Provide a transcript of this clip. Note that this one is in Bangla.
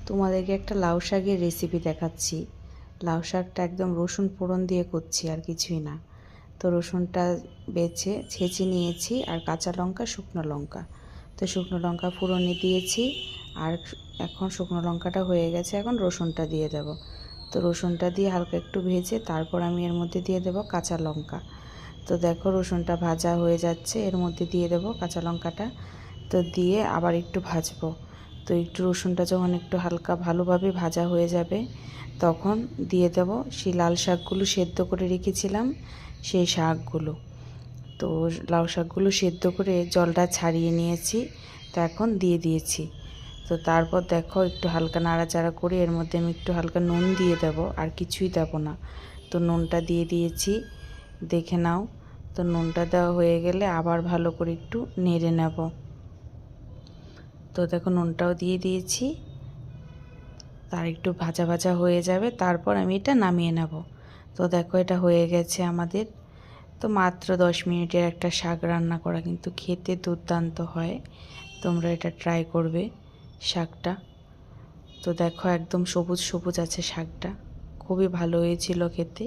তোমাদেরকে একটা লাউ শাকের রেসিপি দেখাচ্ছি। লাউ শাকটা একদম রসুন ফোড়ন দিয়ে করছি, আর কিছুই না। তো রসুনটা ছেঁচে নিয়েছি, আর কাঁচা লঙ্কা, শুকনো লঙ্কা। তো শুকনো লঙ্কা ফোড়নে দিয়েছি, আর এখন শুকনো লঙ্কাটা হয়ে গেছে, এখন রসুনটা দিয়ে দেব। তো রসুনটা দিয়ে হালকা একটু ভেজে তারপর আমি এর মধ্যে দিয়ে দেব কাঁচা লঙ্কা। তো দেখো রসুনটা ভাজা হয়ে যাচ্ছে, এর মধ্যে দিয়ে দেব কাঁচা লঙ্কাটা। তো দিয়ে আবার একটু ভাজবো। তো একটু রসুনটা যখন একটু হালকা ভালোভাবে ভাজা হয়ে যাবে, তখন দিয়ে দেব সেই লাল শাকগুলো সেদ্ধ করে রেখেছিলাম, সেই শাকগুলো। তো লাউ শাকগুলো সেদ্ধ করে জলটা ছাড়িয়ে নিয়েছি, তো এখন দিয়ে দিয়েছি। তো তারপর দেখো একটু হালকা নাড়াচাড়া করে এর মধ্যে আমি একটু হালকা নুন দিয়ে দেব, আর কিছুই দেব না। তো নুনটা দিয়ে দিয়েছি, দেখে নাও। তো নুনটা দেওয়া হয়ে গেলে আবার ভালো করে একটু নেড়ে নেব। তো দেখো নুনটাও দিয়ে দিয়েছি, তার একটু ভাজা ভাজা হয়ে যাবে, তারপর আমি এটা নামিয়ে নেব। তো দেখো এটা হয়ে গেছে আমাদের। তো মাত্র 10 মিনিটের একটা শাক রান্না করা, কিন্তু খেতে দুর্দান্ত হয়। তোমরা এটা ট্রাই করবে শাকটা। তো দেখো একদম সবুজ সবুজ আছে শাকটা, খুবই ভালো হয়েছিল খেতে।